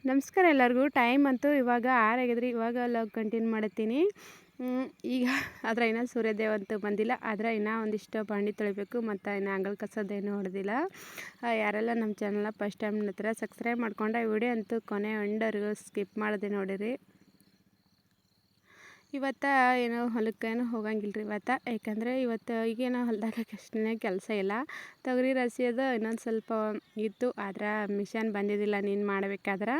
ನಮಸ್ಕಾರ ಎಲ್ಲರಿಗೂ. ಟೈಮ್ ಅಂತೂ ಇವಾಗ 6 ಆಗಿದ್ರಿ. ಇವಾಗ ಲಾಗ್ ಕಂಟಿನ್ಯೂ ಮಾಡತ್ತೀನಿ. ಈಗ ಆದ್ರೆ ಇನ್ನೂ ಸೂರ್ಯೋದಯ ಅಂತೂ ಬಂದಿಲ್ಲ. ಆದ್ರೆ ಇನ್ನೂ ಒಂದಿಷ್ಟು ಬಾಂಡೆ ತೊಳಿಬೇಕು ಮತ್ತು ಇನ್ನು ಅಂಗಳ ಕಸೋದೇನು ಹೊಡೆದಿಲ್ಲ. ಯಾರೆಲ್ಲ ನಮ್ಮ ಚಾನಲ್ನ ಫಸ್ಟ್ ಟೈಮ್ ನೋಡ್ತೀರ ಸಬ್ಸ್ಕ್ರೈಬ್ ಮಾಡ್ಕೊಂಡು ವಿಡಿಯೋ ಅಂತೂ ಕೊನೆ ಎಂಡವರೆಗೂ ಸ್ಕಿಪ್ ಮಾಡದೆ ನೋಡಿರಿ. ಇವತ್ತು ಏನೋ ಹೊಲಕ್ಕೇನು ಹೋಗಂಗಿಲ್ಲ ರೀ ಇವತ್ತು. ಯಾಕಂದರೆ ಇವತ್ತು ಈಗೇನೋ ಹೊಲದಾಗ ಅಷ್ಟೇ ಕೆಲಸ ಇಲ್ಲ. ತೊಗರಿ ರಾಶಿಯದು ಇನ್ನೊಂದು ಸ್ವಲ್ಪ ಇತ್ತು, ಆದ್ರೆ ಮಿಷನ್ ಬಂದಿದ್ದಿಲ್ಲ ನೀನು ಮಾಡಬೇಕಾದ್ರೆ.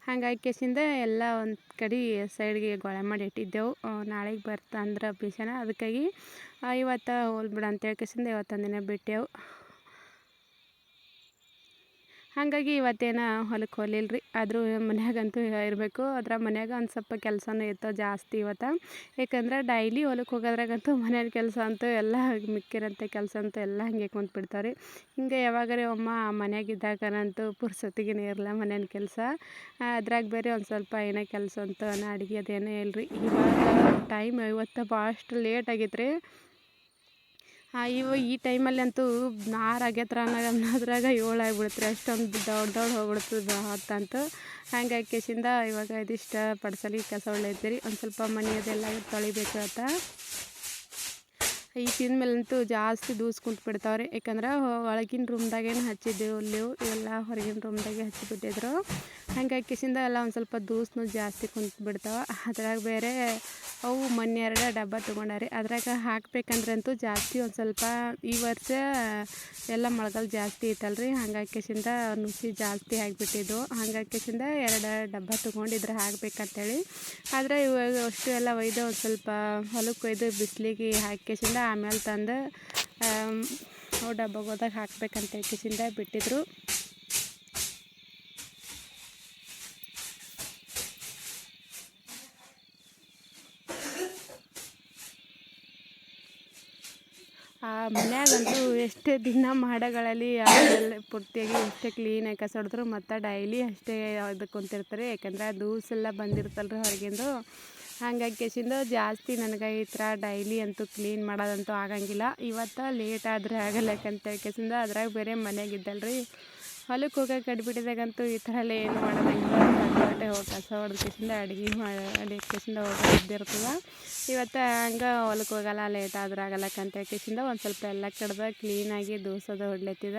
ಹಾಗಾಗಿ ಕೇಸಿಂದ ಎಲ್ಲ ಒಂದು ಕಡೆ ಸೈಡ್ಗೆ ಗೊಳೆ ಮಾಡಿ ಇಟ್ಟಿದ್ದೆವು. ನಾಳೆಗೆ ಬರ್ತಂದ್ರೆ ಮಿಷನ, ಅದಕ್ಕಾಗಿ ಇವತ್ತು ಹೋಲ್ಬಿಡು ಅಂತೇಳಿ ಕೇಸಿಂದ ಇವತ್ತೊಂದಿನ ಬಿಟ್ಟೆವು. ಹಾಗಾಗಿ ಇವತ್ತೇನು ಹೊಲಕ್ಕೆ ಹೋಗಲಿಲ್ಲ ರೀ. ಆದರೂ ಮನ್ಯಾಗಂತೂ ಇರಬೇಕು. ಅದ್ರ ಮನ್ಯಾಗ ಒಂದು ಸ್ವಲ್ಪ ಕೆಲಸನೂ ಇತ್ತು ಜಾಸ್ತಿ ಇವತ್ತು. ಯಾಕಂದ್ರೆ ಡೈಲಿ ಹೊಲಕ್ಕೆ ಹೋಗೋದ್ರಾಗಂತೂ ಮನೆಯ ಕೆಲಸ ಅಂತೂ ಎಲ್ಲ ಮಿಕ್ಕಿರೋಂಥ ಕೆಲಸ ಅಂತೂ ಎಲ್ಲ ಹಾಗೆ ಕುಂತ್ಬಿಡ್ತಾವೆ ರೀ. ಹಿಂಗೆ ಯಾವಾಗಾರೆ ಒಮ್ಮ ಮನೆಯಾಗಿದ್ದಾಗಂತೂ ಪುರ್ಸೊತ್ತಿಗೆ ಇರಲ್ಲ ಮನೆಯ ಕೆಲಸ. ಅದ್ರಾಗ ಬೇರೆ ಒಂದು ಸ್ವಲ್ಪ ಏನೋ ಕೆಲಸ ಅಂತೂ ಅಡುಗೆ ಅದೇನೇ ಇಲ್ಲ ರೀ. ಇವಾಗ ಟೈಮ್ ಇವತ್ತು ಭಾಳಷ್ಟು ಲೇಟ್ ಆಗೈತೆ ರೀ. ಈ ಟೈಮಲ್ಲಂತೂ 6 ಆಗೈತ್ರ ಅನ್ನೋದ್ರಾಗ 7 ಆಗಿಬಿಡುತ್ತೆ ರೀ. ಅಷ್ಟೊಂದು ದೊಡ್ಡ ಹೋಗ್ಬಿಡ್ತದೆ ಹೊತ್ತಂತೂ. ಹಂಗಾಗಿ ಕೇಸಿಂದ ಇವಾಗ ಇದಿಷ್ಟು ಪಡ್ಸಲಿ ಕಸ ಹೊಳ್ಯೈತಿ ರೀ. ಒಂದು ಸ್ವಲ್ಪ ಮನೆ ಅದೆಲ್ಲ ತೊಳಿಬೇಕು ಅಂತ. ಈ ಮೇಲಂತೂ ಜಾಸ್ತಿ ದೂಸ್ ಕುಂತ್ಬಿಡ್ತಾವ್ರಿ. ಯಾಕಂದ್ರೆ ಒಳಗಿನ ರೂಮ್ದಾಗೇನು ಹಚ್ಚಿದ್ದೆವು ಇಲ್ಲಿವು ಇವೆಲ್ಲ ಹೊರಗಿನ ರೂಮ್ದಾಗೆ ಹಚ್ಚಿಬಿಟ್ಟಿದ್ರು. ಹಂಗಾಗಿ ಕಿಸಿಂದ ಎಲ್ಲ ಒಂದು ಸ್ವಲ್ಪ ದೂಸ್ನು ಜಾಸ್ತಿ ಕುಂತ್ಬಿಡ್ತಾವೆ. ಅದ್ರಾಗ ಬೇರೆ ಅವು ಮೊನ್ನೆ 2 ಡಬ್ಬ ತೊಗೊಂಡಾರಿ. ಅದ್ರಾಗ ಹಾಕ್ಬೇಕಂದ್ರಂತೂ ಜಾಸ್ತಿ ಒಂದು ಸ್ವಲ್ಪ ಈ ವರ್ಷ ಎಲ್ಲ ಮಳೆಗಾಲ ಜಾಸ್ತಿ ಐತಲ್ರಿ. ಹಂಗಾಗಿ ಕಿಸಿಂದ ನುಸಿ ಜಾಸ್ತಿ ಆಗಿಬಿಟ್ಟಿದ್ವು. ಹಂಗಾಗಿ ಕಿಸಿಂದ 2 ಡಬ್ಬ ತೊಗೊಂಡಿದ್ರೆ ಹಾಕ್ಬೇಕಂತೇಳಿ. ಆದರೆ ಇವಾಗ ಅಷ್ಟು ಎಲ್ಲ ಒಯ್ದು ಒಂದು ಸ್ವಲ್ಪ ಹೊಲಕ್ಕೆ ಒಯ್ದು ಬಿಸಿಲಿಗೆ ಹಾಕಿಸಿಂದ ಆಮೇಲೆ ತಂದು ಡಬ್ಬಗೋದಾಗ ಹಾಕ್ಬೇಕಂತ ಕಿಸಿಂದ ಬಿಟ್ಟಿದ್ರು. ಮನ್ಯಾಗಂತೂ ಎಷ್ಟೇ ದಿನ ಮಾಡಗಳಲ್ಲಿ ಅದೆಲ್ಲ ಪೂರ್ತಿಯಾಗಿ ಎಷ್ಟೇ ಕ್ಲೀನಾಗಿ ಕಸ ಹೊಡೆದ್ರು ಮತ್ತು ಡೈಲಿ ಅಷ್ಟೇ ಇದಕ್ಕೆ ಕುಂತಿರ್ತಾರೆ. ಯಾಕಂದ್ರೆ ದೂಸೆಲ್ಲ ಬಂದಿರ್ತಲ್ರಿ ಹೊರಗಿಂದು. ಹಂಗಾಗಿ ಕೇಸಿಂದ ಜಾಸ್ತಿ ನನಗೆ ಈ ಥರ ಡೈಲಿ ಅಂತೂ ಕ್ಲೀನ್ ಮಾಡೋದಂತೂ ಆಗಂಗಿಲ್ಲ. ಇವತ್ತು ಲೇಟ್ ಆದರೆ ಆಗಲ್ಲ ಯಾಕಂತ ಕೇಸಿಂದ ಅದ್ರಾಗ ಬೇರೆ ಮನೆಯಾಗಿದ್ದಲ್ರಿ. ಹೊಲಕ್ಕೆ ಹೋಗೋಕೆ ಕಡ್ಬಿಟ್ಟಿದಾಗಂತೂ ಈ ಥರ ಎಲ್ಲ ಏನು ಮಾಡೋದಂಗಿಲ್ಲ. ಕಡ್ಬಿಟ್ಟೆ ಹೋಗಿ ಕಸ ಹೊಡೆದು ಕೇಸಿಂದ ಅಡುಗೆ ಕೇಸಿಂದ ಹೋಗಿದ್ದಿರ್ತದೆ. ಇವತ್ತು ಹಂಗೆ ಹೊಲಕ್ಕೆ ಹೋಗಲ್ಲ, ಲೇಟ್ ಆದ್ರೆ ಆಗಲ್ಲಕ್ಕಂತ ಕೇಸಿಂದ ಒಂದು ಸ್ವಲ್ಪ ಎಲ್ಲ ಕಡ್ದು ಕ್ಲೀನಾಗಿ ದೂಸೋದು ಹೊಡ್ಲತ್ತಿದ.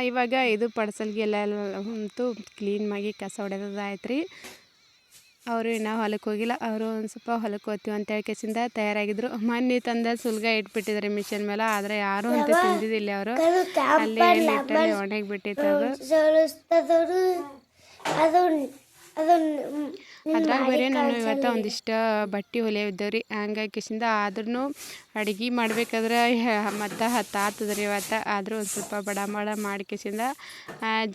ಇವಾಗ ಇದು ಪಡ್ಸಲ್ಗೆಲ್ಲ ಅಂತೂ ಕ್ಲೀನ್ ಮಾಡಿ ಕಸ ಹೊಡೆಯೋದು ಆಯ್ತು ರೀ. ಅವರು ಇನ್ನೂ ಹೊಲಕ್ಕೆ ಹೋಗಿಲ್ಲ. ಅವರು ಒಂದು ಸ್ವಲ್ಪ ಹೊಲಕ್ಕೆ ಹೋಗ್ತೀವಿ ಅಂತ ಕೇಸಿಂದ ತಯಾರಾಗಿದ್ದರು. ಮೊನ್ನೆ ತಂದ ಸುಲ್ಗ ಇಟ್ಬಿಟ್ಟಿದ್ದಾರೆ ಮಿಷನ್ ಮೇಲೆ. ಆದರೆ ಯಾರು ಅಂತ ತಿಂದಿದ್ದಿಲ್ಲ ಅವರು. ಅಲ್ಲಿ ನೀಟಾಗಿ ಒಣಗಿ ಬಿಟ್ಟಿತ್ತು ಅದು. ಅದ್ರಾಗ ಬೇರೆ ನಾನು ಇವತ್ತು ಒಂದಿಷ್ಟು ಬಟ್ಟೆ ಹೊಲಿಯವಿದ್ದವು ರೀ. ಹಂಗಾಗಿ ಕಿಸಿಂದ ಆದ್ರೂ ಅಡುಗೆ ಮಾಡ್ಬೇಕಾದ್ರೆ ಮತ್ತು ಹತ್ತಾತದ್ರಿ ಇವತ್ತು. ಆದರೂ ಒಂದು ಸ್ವಲ್ಪ ಬಡ ಮಾಡಿ ಕಿಸಿಂದ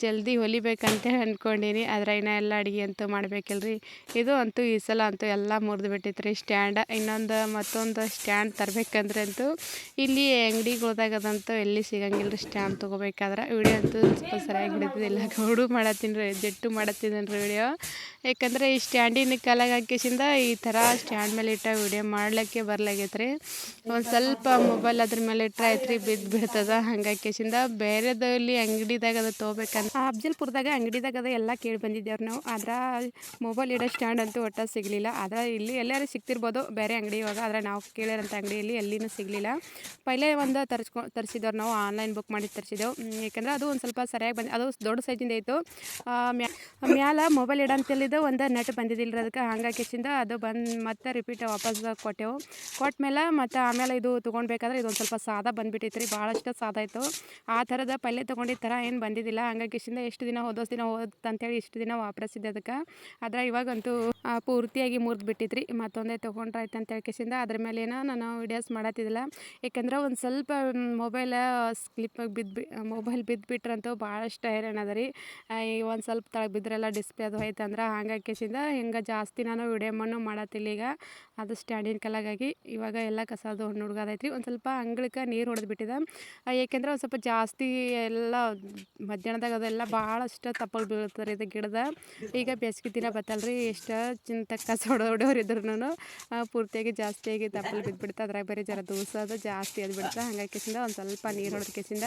ಜಲ್ದಿ ಹೊಲಿಬೇಕಂತೇಳಿ ಅಂದ್ಕೊಂಡೀನಿ. ಆದರೆ ಇನ್ನೂ ಎಲ್ಲ ಅಡುಗೆ ಅಂತೂ ಮಾಡ್ಬೇಕಲ್ರಿ. ಇದು ಅಂತೂ ಈ ಸಲ ಅಂತೂ ಎಲ್ಲ ಮುರಿದು ಬಿಟ್ಟಿತ್ತು ರೀ ಸ್ಟ್ಯಾಂಡ್. ಮತ್ತೊಂದು ಸ್ಟ್ಯಾಂಡ್ ತರಬೇಕಂದ್ರೆ ಅಂತೂ ಇಲ್ಲಿ ಅಂಗಡಿಗಳ್ದಾಗದಂತೂ ಎಲ್ಲಿ ಸಿಗಂಗಿಲ್ಲ ರೀ ಸ್ಟ್ಯಾಂಡ್ ತೊಗೋಬೇಕಾದ್ರೆ. ವಿಡಿಯೋ ಅಂತೂ ಸ್ವಲ್ಪ ಸರಿಯಾಗಿ ಹಿಡಿದಿಲ್ಲ. ಗೌಡು ಮಾಡತ್ತೀನಿ ರೀ, ಜಟ್ಟು ಮಾಡತ್ತೀನಿ ರೀ ವಿಡಿಯೋ. ಯಾಕಂದರೆ ಈ ಸ್ಟ್ಯಾಂಡಿನ ಕಾಲಾಗ ಹಾಕಿಸಿಂದ ಈ ಥರ ಸ್ಟ್ಯಾಂಡ್ ಮೇಲೆ ಇಟ್ಟ ವಿಡಿಯೋ ಮಾಡ್ಲಿಕ್ಕೆ ಬರ್ಲಾಗೈತೆ ರೀ. ಒಂದು ಸ್ವಲ್ಪ ಮೊಬೈಲ್ ಅದ್ರ ಮೇಲೆ ಇಟ್ಟರೆ ಆಯ್ತು ರೀ, ಬಿದ್ದು ಬಿಡ್ತದೆ. ಹಂಗಾಗಿ ಕೇಸಿಂದ ಬೇರೆದಲ್ಲಿ ಅಂಗಡಿದಾಗ ಅದು ತೊಗೋಬೇಕಂತ ಅಫ್ಜಲ್ಪುರದಾಗ ಅಂಗಡಿದಾಗ ಅದು ಎಲ್ಲ ಕೇಳಿ ಬಂದಿದ್ದೇವ್ರಿ ನಾವು. ಆದ್ರೆ ಮೊಬೈಲ್ ಇಡೋ ಸ್ಟ್ಯಾಂಡ್ ಅಂತೂ ಒಟ್ಟು ಸಿಗಲಿಲ್ಲ. ಆದರೆ ಇಲ್ಲಿ ಎಲ್ಲರೂ ಸಿಗ್ತಿರ್ಬೋದು ಬೇರೆ ಅಂಗಡಿ ಇವಾಗ. ಆದರೆ ನಾವು ಕೇಳಿರೋಂಥ ಅಂಗಡಿಯಲ್ಲಿ ಎಲ್ಲಿನೂ ಸಿಗಲಿಲ್ಲ. ಪೈಲೇ ಒಂದು ತರಿಸಿದವ್ರು ನಾವು ಆನ್ಲೈನ್ ಬುಕ್ ಮಾಡಿ ತರಿಸಿದೆವು. ಯಾಕಂದರೆ ಅದು ಒಂದು ಸ್ವಲ್ಪ ಸರಿಯಾಗಿ ಬಂದು ಅದು ದೊಡ್ಡ ಸೈಜಿಂದ ಇತ್ತು. ಮ್ಯಾಲ ಮೊಬೈಲ್ ಇಡಂತೇಳಿದ್ದು ಒಂದು ನೆಟ್ ಬಂದಿದ್ದಿಲ್ಲ ರೀ ಅದಕ್ಕೆ. ಹಂಗಾಗಿ ಕೇಸಿಂದ ಅದು ಬಂದು ಮತ್ತೆ ರಿಪೀಟ್ ವಾಪಸ್ ಕೊಟ್ಟೆವು. ಕೊಟ್ಟಮೇಲೆ ಮತ್ತು ಆಮೇಲೆ ಇದು ತೊಗೊಳ್ಬೇಕಾದ್ರೆ ಇದೊಂದು ಸ್ವಲ್ಪ ಸಾದಾ ಬಂದುಬಿಟ್ಟಿತ್ತು ರೀ. ಭಾಳಷ್ಟು ಸಾದಾ ಇತ್ತು. ಆ ಥರದ ಪಲ್ಯ ತೊಗೊಂಡಿದ್ದ ಥರ ಏನು ಬಂದಿದ್ದಿಲ್ಲ. ಹಂಗಾಗಿ ಕೇಸಿಂದ ಎಷ್ಟು ದಿನ ಹೋದಷ್ಟು ದಿನ ಹೋದಂತೇಳಿ ಇಷ್ಟು ದಿನ ವಾಪಸ್ಸಿದ್ದೆ ಅದಕ್ಕೆ. ಆದರೆ ಇವಾಗಂತೂ ಪೂರ್ತಿಯಾಗಿ ಮುರಿದು ಬಿಟ್ಟಿತ್ತು ರೀ. ಮತ್ತೊಂದೇ ತೊಗೊಂಡ್ರೆ ಆಯ್ತು ಅಂತೇಳಿ ಕೇಸಿಂದ ಅದ್ರ ಮೇಲೆ ನಾನು ವೀಡಿಯೋಸ್ ಮಾಡತ್ತಿದ್ದಿಲ್ಲ. ಯಾಕಂದ್ರೆ ಒಂದು ಸ್ವಲ್ಪ ಮೊಬೈಲ್ ಸ್ಲಿಪ್ಪಾಗಿ ಮೊಬೈಲ್ ಬಿದ್ದುಬಿಟ್ರಂತೂ ಭಾಳಷ್ಟು ಹೈರಾಣ ಅದ ರೀ. ಒಂದು ಸ್ವಲ್ಪ ತಳಗೆ ಬಿದ್ದರೆಲ್ಲ ಡಿಸ್ಪ್ಲೇ ಅದು ಹೋಯ್ತಂದ್ರೆ ಹಂಗಾಗಿ ಕೇಸಿಂದ ಹಿಂಗೆ ಜಾಸ್ತಿ ನಾನು ವಿಡಿಯೋ ಮಾಡತ್ತಿಲ್ಲ ಈಗ. ಅದು ಸ್ಟ್ಯಾಂಡಿನ ಕಲಾಗಾಗಿ ಇವಾಗ ಎಲ್ಲ ಕಸದು ನುಡ್ಗಾದೈತ್ರಿ. ಒಂದು ಸ್ವಲ್ಪ ಅಂಗಳಕ್ಕೆ ನೀರು ಹೊಡೆದ್ಬಿಟ್ಟಿದೆ. ಏಕೆಂದ್ರೆ ಒಂದು ಸ್ವಲ್ಪ ಜಾಸ್ತಿ ಎಲ್ಲ ಮಧ್ಯಾಹ್ನದಾಗ ಅದೆಲ್ಲ ಭಾಳಷ್ಟು ತಪ್ಪಲು ಬೀಳ್ತಾರೆ ಇದು ಗಿಡದ. ಈಗ ಬೇಸಿಗೆ ದಿನ ಬತ್ತಲ್ರಿ, ಎಷ್ಟು ಚಿಂತ ಕಸ ಹೊಡೆಯೋರು ಇದ್ರೂ ಪೂರ್ತಿಯಾಗಿ ಜಾಸ್ತಿಯಾಗಿ ತಪ್ಪಲು ಬಿದ್ದುಬಿಡ್ತು. ಅದ್ರಾಗ ಬೇರೆ ಜರ ದೂಸೋದು ಜಾಸ್ತಿ ಅದು ಬಿಡ್ತಾ. ಹಂಗಾಗಿ ಕಿಸಿಂದ ಒಂದು ಸ್ವಲ್ಪ ನೀರು ಹೊಡೆದ ಕಿಸಿಂದ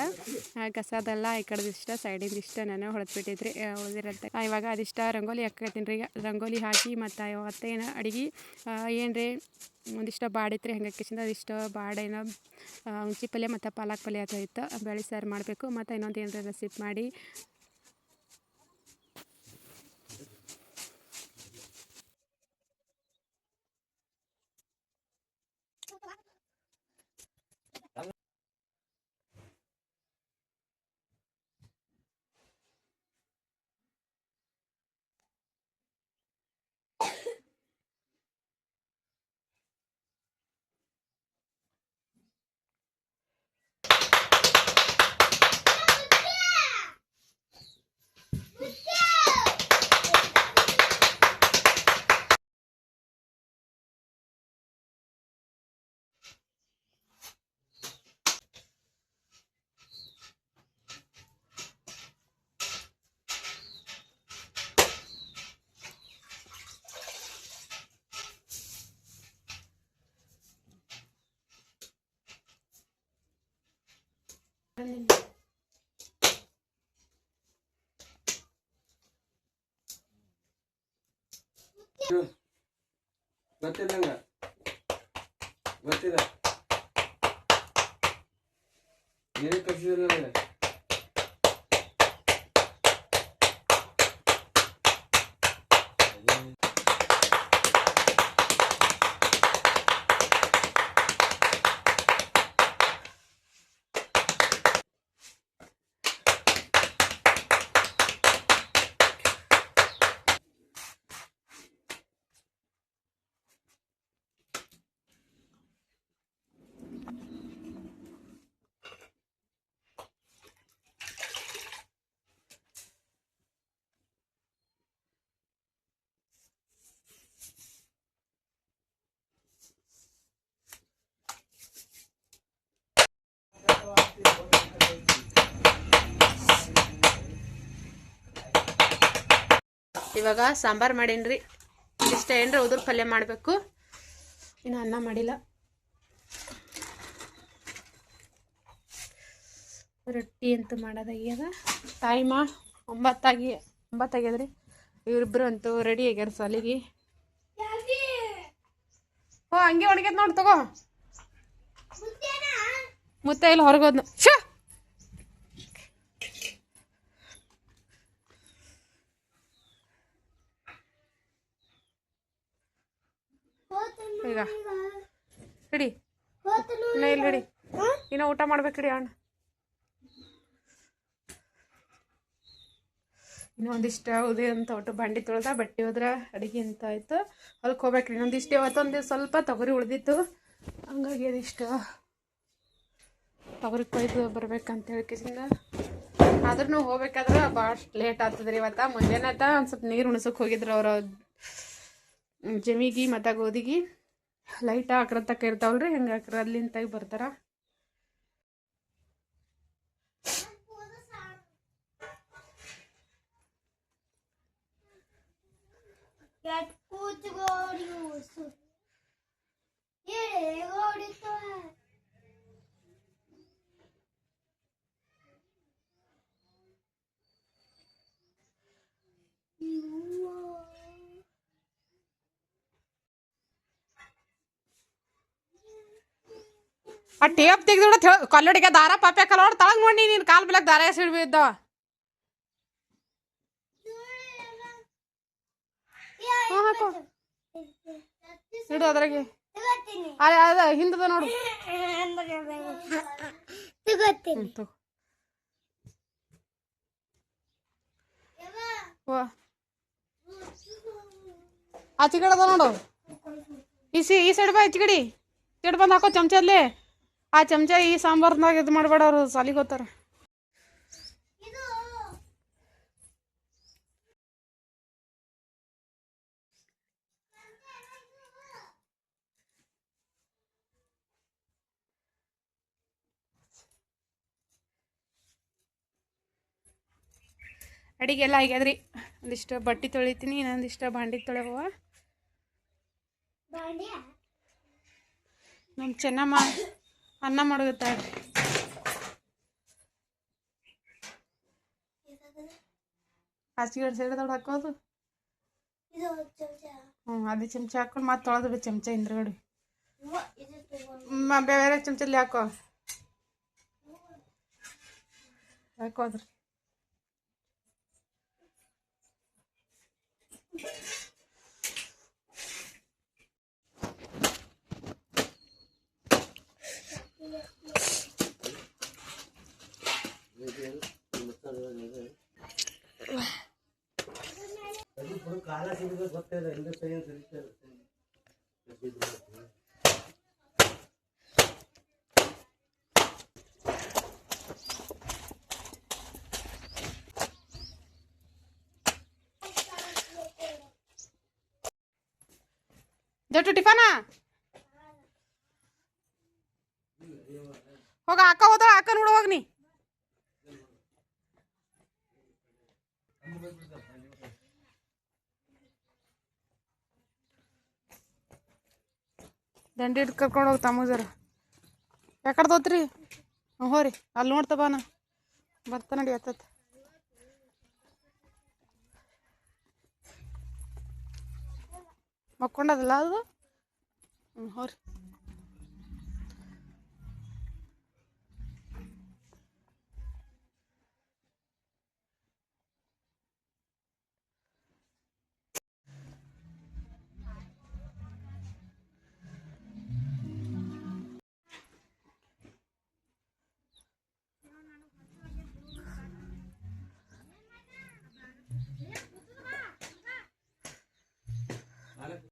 ಕಸದೆಲ್ಲ ಈ ಕಡೆದಿಷ್ಟ ಸೈಡಿಂದ ಇಷ್ಟ ನಾನು ಹೊಡೆದ್ಬಿಟ್ಟಿದ್ರಿ ಉಳಿದಿರಂತೆ. ಇವಾಗ ಅದಿಷ್ಟ ರಂಗೋಲಿ ಹಾಕತ್ತೀನಿ ರೀ. ಈಗ ರಂಗೋಲಿ ಹಾಕಿ ಮತ್ತು ಅವತ್ತೇನು ಅಡುಗೆ ಏನು ರೀ ಒಂದಿಷ್ಟು ಬಾಡಿತ್ರಿ. ಹಂಗಾಗಿ ಕಿಸಿಂದ ಅದಿಷ್ಟು ಬಾಡೇನ ಹುಂಚಿ ಪಲ್ಯ ಮತ್ತು ಪಾಲಕ್ ಪಲ್ಯ ಇತ್ತು. ಬೇಳೆ ಸಾರು ಮಾಡಬೇಕು ಮತ್ತು ಇನ್ನೊಂದು ಏನರ ರೆಸಿಪಿ ಮಾಡಿ ಗೊತ್ತಿಲ್ಲ ನೀವೇ ಕಲಿಸಿದ್ರಲ್ಲ. ಇವಾಗ ಸಾಂಬಾರು ಮಾಡೀನಿ. ಇಷ್ಟ ಏನರ ಉದುರು ಪಲ್ಯ ಮಾಡಬೇಕು. ಇನ್ನು ಅನ್ನ ಮಾಡಿಲ್ಲ. ರೊಟ್ಟಿ ಅಂತೂ ಮಾಡೋದಾಗ್ಯದ. ಟೈಮ 9 ಆಗ್ಯದ್ರಿ. ಇವರಿಬ್ಬರು ಅಂತೂ ರೆಡಿ ಆಗ್ಯಾರ ಸಾಲಿಗೆ. ಹಂಗೆ ಒಣಗ್ಯದ ನೋಡಿ ತಗೋ. ಮುತ್ತೆ ಇಲ್ಲ ಹೊರಗೋದ್ನು. ಈಗ ಹಿಡಿ ಇನ್ನ ಇಲ್ಲಿ ಹಿಡಿ. ಇನ್ನ ಊಟ ಮಾಡ್ಬೇಕು ಹಿಡಿ ಅಣ್ಣ. ಇನ್ನೊಂದಿಷ್ಟು ಉದಿ ಅಂತ ಒಟ್ಟು ಬಂಡಿ ತೊಳ್ದ ಬಟ್ಟೆ ಹೋದ್ರೆ ಅಡುಗೆ ಅಂತ ಆಯ್ತು. ಹೊಲಕ್ಕೆ ಹೋಗ್ಬೇಕ್ರಿ. ಇನ್ನೊಂದಿಷ್ಟು ಇವತ್ತೊಂದು ಸ್ವಲ್ಪ ತೊಗರಿ ಉಳ್ದಿತ್ತು. ಹಂಗಾಗಿ ಅದಿಷ್ಟು ತೊಗರಿ ಕೊಯ್ದು ಬರ್ಬೇಕಂತ ಹೇಳ್ಕಿಸಿಂದ. ಆದ್ರೂ ಹೋಗ್ಬೇಕಾದ್ರೆ ಭಾಳ ಲೇಟ್ ಆಗ್ತದ್ರಿ. ಇವತ್ತು ಮುಂಜಾನೆ ಒಂದು ಸ್ವಲ್ಪ ನೀರು ಉಣ್ಸೋಕೆ ಹೋಗಿದ್ರು ಅವರು ಜಮಿಗಿ ಮತ್ತು ಗೋಧಿಗೆ. ಲೈಟ್ ಆಕ್ರ ತಕ್ಕ ಇರ್ತಾವಲ್ರಿ, ಹಂಗೆ ಆಕ್ರ ಅಲ್ಲಿಂತಾಗಿ ಬರ್ತಾರ. ಆ ಟೇಪ್ ತೆಗೆದು ಕಲ್ಲಡಿಗೆ ದಾರ ಪಾಪೆ ಕಲ್ಲೋಡ್ ತಳಗ್ ನೋಡಿ. ನೀನು ಕಾಲು ಬಿಲಕ್ ದಾರ ಸಿಡ್ಬಿದ್ದಾವ. ಹಾಕೋ ಇಡು ಅದ್ರಾಗೆ. ಅದ ಹಿಂದದ ನೋಡು. ಆಚೆ ಕಡೆ ಅದ ನೋಡು. ಈ ಸೈಡ್ ಬಾ. ಹೆಚ್ಚು ಕಡೆ ತಿಡ್ ಬಂದು ಹಾಕೋ ಚಮಚಲ್ಲಿ. ಆ ಚಮಚ ಈ ಸಾಂಬಾರ್ನಾಗ ಇದು ಮಾಡಬೇಡ, ಅವ್ರು ಸಾಲಿಗೆ ಹೋಗ್ತಾರ. ಅಡಿಗೆ ಎಲ್ಲ ಆಗ್ಯದ್ರಿ. ಒಂದಿಷ್ಟು ಬಟ್ಟೆ ತೊಳಿತೀನಿ, ಇನ್ನೊಂದಿಷ್ಟು ಭಾಂಡಿ ತೊಳೆವ. ನಮ್ಮ ಚೆನ್ನಮ್ಮ ಅನ್ನ ಮಾಡೋಗುತ್ತಾಳ್ರಿ. ಹಾಸಿಗೆ ಸೈಡ್ ದೊಡ್ಡ ಹಾಕೋದು. ಅದೇ ಚಮಚ ಹಾಕೊಂಡು ಮತ್ತೆ ತೊಳೆದು ಚಮಚ ಹಿಂದ್ರಗಡೆ ಬೇರೆ ಚಮಚಲ್ಲಿ ಹಾಕೋದ್ರಿ. ಜಟ್ಟು ಟಿಫನ ಹೋಗ ಅಕ್ಕ ಹೋದ ಅಕ್ಕ ನೋಡ ಹೋಗ್ ನೀ. ದಂಡಿ ಹಿಡ್ದು ಕರ್ಕೊಂಡು ಹೋಗಿ ತಮ್ಮ ಜರ ಯಾಕಡೆ ತೋತ್ರಿ. ಹೋರಿ ಅಲ್ಲಿ ನೋಡ್ತ ಬಾನ ಬರ್ತಾ ನಡಿ ಆತತ್. ಮಕ್ಕೊಂಡದಲ್ಲ ಅದು. ಹೋರಿ